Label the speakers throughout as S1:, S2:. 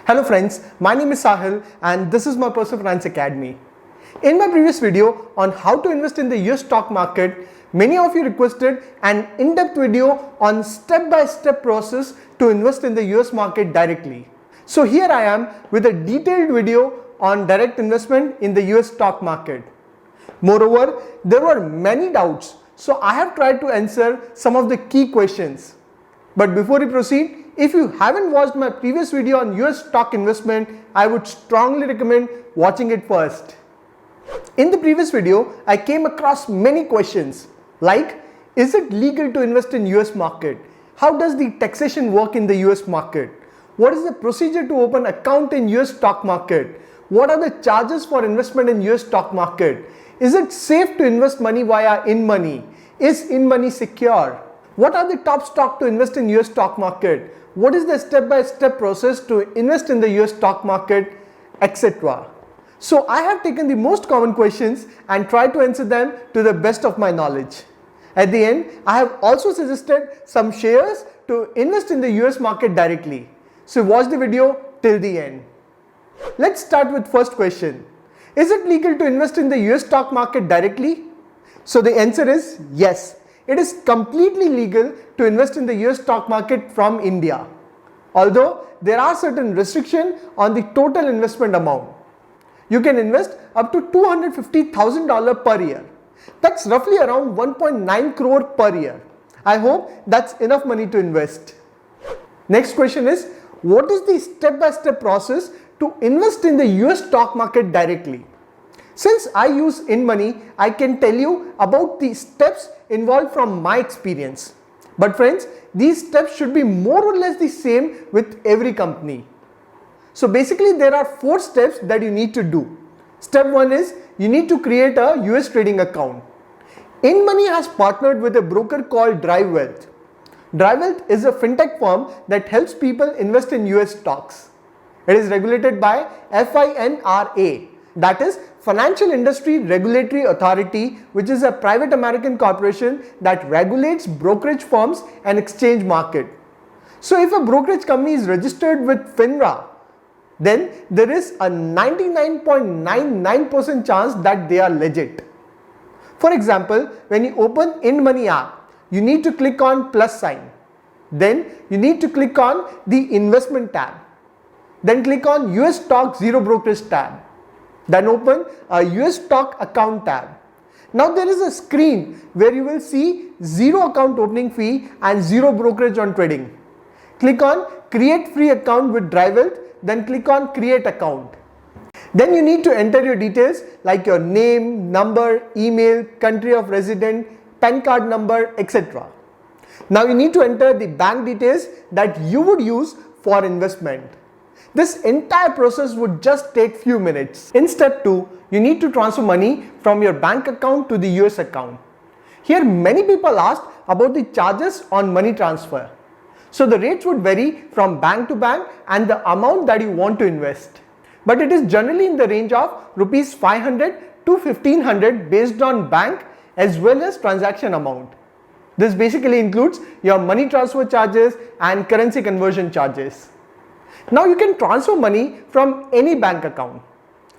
S1: Hello friends, my name is Sahil and this is my Personal Finance Academy. In my previous video on how to invest in the US stock market, many of you requested an in-depth video on step-by-step process to invest in the US market directly. So here I am with a detailed video on direct investment in the US stock market. Moreover, there were many doubts, so I have tried to answer some of the key questions. But before we proceed, if you haven't watched my previous video on US stock investment, I would strongly recommend watching it first. In the previous video, I came across many questions like, is it legal to invest in US market? How does the taxation work in the US market? What is the procedure to open account in US stock market? What are the charges for investment in US stock market? Is it safe to invest money via InMoney? Is InMoney secure? What are the top stocks to invest in US stock market? What is the step-by-step process to invest in the US stock market, etc. So I have taken the most common questions and tried to answer them to the best of my knowledge. At the end, I have also suggested some shares to invest in the US market directly. So watch the video till the end. Let's start with first question. Is it legal to invest in the US stock market directly? So the answer is yes. It is completely legal to invest in the US stock market from India. Although there are certain restrictions on the total investment amount. You can invest up to $250,000 per year. That's roughly around 1.9 crore per year. I hope that's enough money to invest. Next question is, what is the step-by-step process to invest in the US stock market directly? Since I use InMoney, I can tell you about the steps involved from my experience. But friends, these steps should be more or less the same with every company. So basically there are 4 steps that you need to do. Step 1 is you need to create a US trading account. InMoney has partnered with a broker called DriveWealth. DriveWealth is a fintech firm that helps people invest in US stocks. It is regulated by FINRA, that is Financial Industry Regulatory Authority, which is a private American corporation that regulates brokerage firms and exchange market. So if a brokerage company is registered with FINRA, then there is a 99.99% chance that they are legit. For example, when you open InMoney app, you need to click on plus sign. Then you need to click on the investment tab. Then click on US stock zero brokerage tab. Then open a US stock account tab. Now there is a screen where you will see 0 account opening fee and 0 brokerage on trading. Click on create free account with DriveWealth, then click on create account. Then you need to enter your details like your name, number, email, country of resident, PAN card number, etc. Now you need to enter the bank details that you would use for investment. This entire process would just take few minutes. In step 2, you need to transfer money from your bank account to the US account. Here many people asked about the charges on money transfer. So the rates would vary from bank to bank and the amount that you want to invest. But it is generally in the range of Rs 500 to 1500 based on bank as well as transaction amount. This basically includes your money transfer charges and currency conversion charges. Now you can transfer money from any bank account.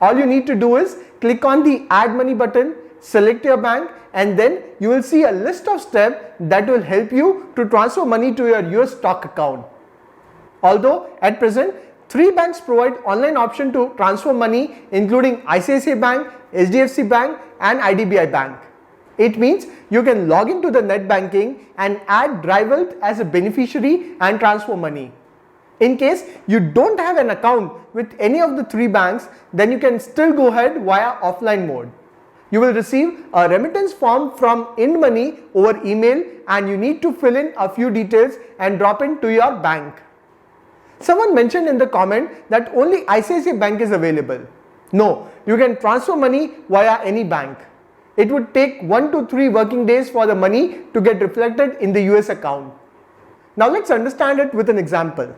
S1: All you need to do is click on the add money button, select your bank, and then you will see a list of steps that will help you to transfer money to your US stock account. Although at present 3 banks provide online option to transfer money, including ICICI Bank, HDFC Bank and IDBI Bank. It means you can log into the net banking and add DriveWealth as a beneficiary and transfer money. In case you don't have an account with any of the 3 banks, then you can still go ahead via offline mode. You will receive a remittance form from InMoney over email and you need to fill in a few details and drop it to your bank. Someone mentioned in the comment that only ICICI Bank is available. No, you can transfer money via any bank. It would take 1 to 3 working days for the money to get reflected in the US account. Now let's understand it with an example.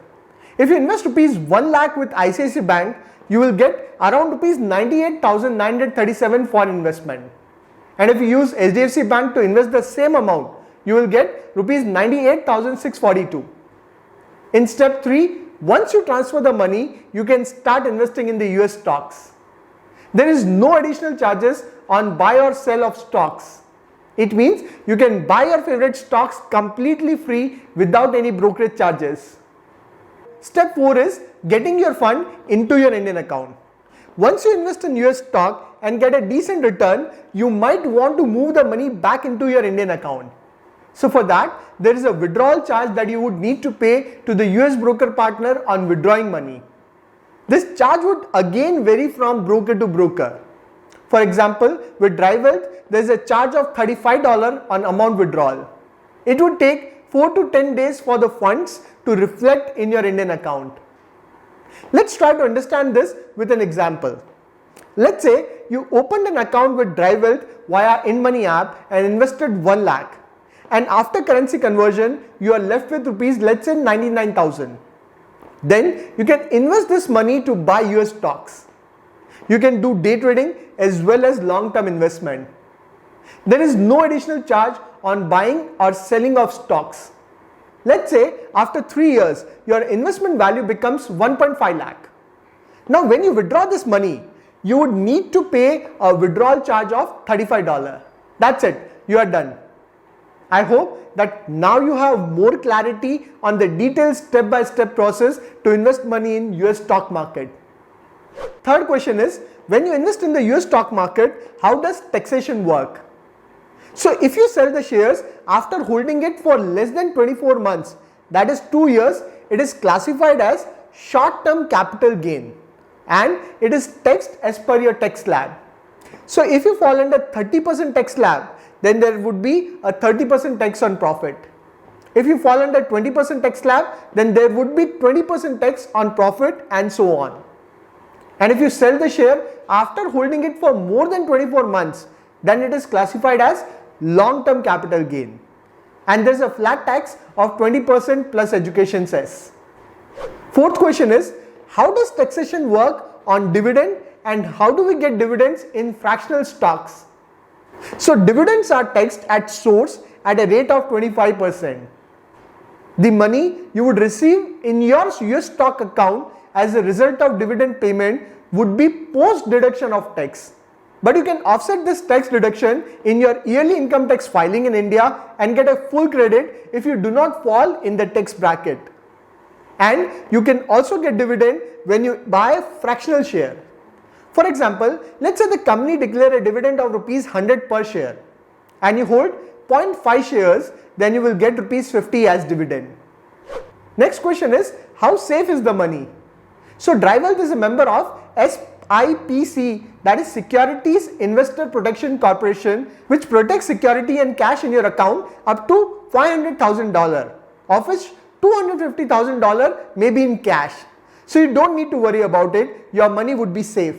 S1: If you invest Rs 1 lakh with ICICI Bank, you will get around Rs 98,937 for investment. And if you use HDFC Bank to invest the same amount, you will get Rs 98,642. In step 3, Once you transfer the money, you can start investing in the US stocks. There is no additional charges on buy or sell of stocks. It means you can buy your favorite stocks completely free without any brokerage charges. Step 4 is getting your fund into your Indian account. Once you invest in US stock and get a decent return, you might want to move the money back into your Indian account. So for that, there is a withdrawal charge that you would need to pay to the US broker partner on withdrawing money. This charge would again vary from broker to broker. For example, with DriveWealth, there is a charge of $35 on amount withdrawal. It would take 4 to 10 days for the funds to reflect in your Indian account. Let's try to understand this with an example. Let's say you opened an account with DriveWealth via InMoney app and invested 1 lakh. And after currency conversion, you are left with rupees, let's say 99,000. Then you can invest this money to buy US stocks. You can do day trading as well as long-term investment. There is no additional charge on buying or selling of stocks. Let's say after 3 years, your investment value becomes 1.5 lakh. Now when you withdraw this money, you would need to pay a withdrawal charge of $35. That's it, you are done. I hope that now you have more clarity on the detailed step-by-step process to invest money in US stock market. Third question is, when you invest in the US stock market, how does taxation work? So if you sell the shares after holding it for less than 24 months, that is 2 years, it is classified as short-term capital gain and it is taxed as per your tax slab. So if you fall under 30% tax slab, then there would be a 30% tax on profit. If you fall under 20% tax slab, then there would be 20% tax on profit and so on. And if you sell the share after holding it for more than 24 months, then it is classified as long-term capital gain. And there is a flat tax of 20% plus education cess. Fourth question is, how does taxation work on dividend and how do we get dividends in fractional stocks? So dividends are taxed at source at a rate of 25%. The money you would receive in your US stock account as a result of dividend payment would be post deduction of tax. But you can offset this tax deduction in your yearly income tax filing in India and get a full credit if you do not fall in the tax bracket. And you can also get dividend when you buy a fractional share. For example, let's say the company declare a dividend of rupees 100 per share and you hold 0.5 shares, then you will get rupees 50 as dividend. Next question is, how safe is the money? So DriveWealth is a member of SIPC, that is Securities Investor Protection Corporation, which protects security and cash in your account up to $500,000, of which $250,000 may be in cash. So you don't need to worry about it, your money would be safe.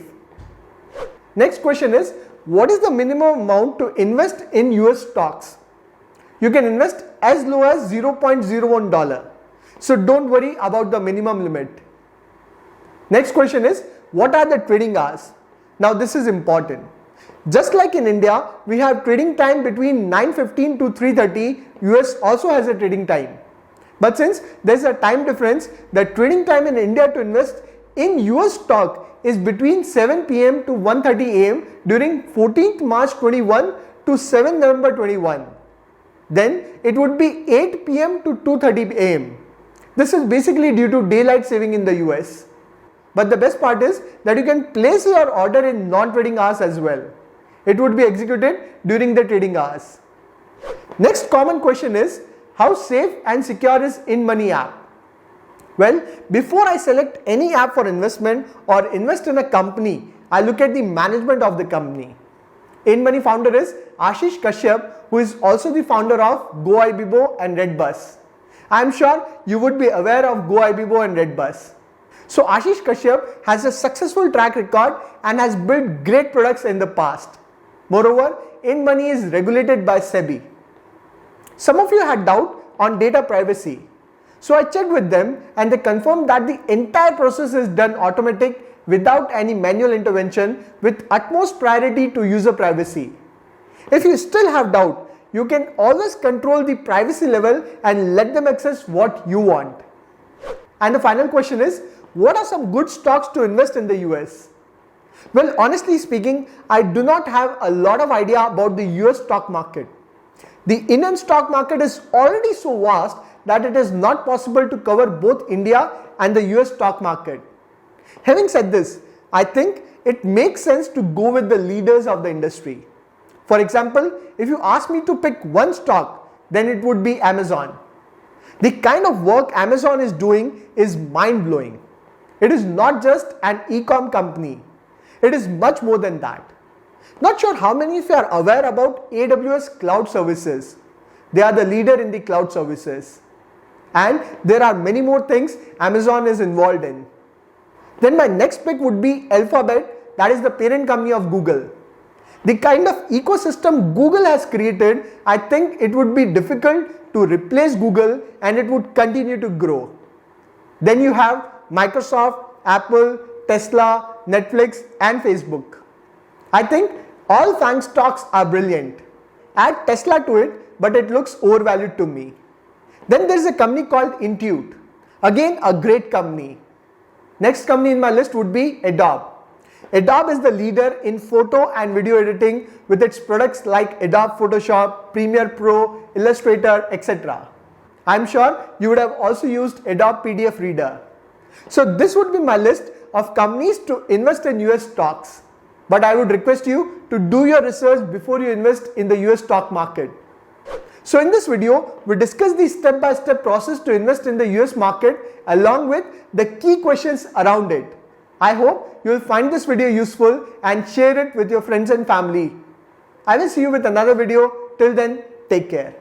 S1: Next question is, what is the minimum amount to invest in US stocks? You can invest as low as $0.01. So don't worry about the minimum limit. Next question is, what are the trading hours? Now this is important. Just like in India, we have trading time between 9:15 to 3:30, US also has a trading time. But since there is a time difference, the trading time in India to invest in US stock is between 7 p.m. to 1:30 a.m. during 14th March 21 to 7 November 21. Then it would be 8 p.m. to 2:30 a.m. This is basically due to daylight saving in the US. But the best part is that you can place your order in non-trading hours as well. It would be executed during the trading hours. Next common question is, how safe and secure is InMoney app? Well, before I select any app for investment or invest in a company, I look at the management of the company. InMoney founder is Ashish Kashyap, who is also the founder of GoIbibo and RedBus. I am sure you would be aware of GoIbibo and RedBus. So Ashish Kashyap has a successful track record and has built great products in the past. Moreover, InMoney is regulated by SEBI. Some of you had doubt on data privacy. So I checked with them and they confirmed that the entire process is done automatic without any manual intervention with utmost priority to user privacy. If you still have doubt, you can always control the privacy level and let them access what you want. And the final question is, what are some good stocks to invest in the US? Well, honestly speaking, I do not have a lot of idea about the US stock market. The Indian stock market is already so vast that it is not possible to cover both India and the US stock market. Having said this, I think it makes sense to go with the leaders of the industry. For example, if you ask me to pick one stock, then it would be Amazon. The kind of work Amazon is doing is mind-blowing. It is not just an e-com company. It is much more than that. Not sure how many of you are aware about AWS Cloud Services. They are the leader in the cloud services. And there are many more things Amazon is involved in. Then my next pick would be Alphabet, that is the parent company of Google. The kind of ecosystem Google has created, I think it would be difficult to replace Google and it would continue to grow. Then you have Microsoft, Apple, Tesla, Netflix and Facebook. I think all FANG stocks are brilliant. Add Tesla to it, but it looks overvalued to me. Then there is a company called Intuit. Again, a great company. Next company in my list would be Adobe. Adobe is the leader in photo and video editing with its products like Adobe Photoshop, Premiere Pro, Illustrator, etc. I'm sure you would have also used Adobe PDF Reader. So this would be my list of companies to invest in US stocks. But I would request you to do your research before you invest in the US stock market. So in this video, we discussed the step-by-step process to invest in the US market along with the key questions around it. I hope you will find this video useful and share it with your friends and family. I will see you with another video. Till then, take care.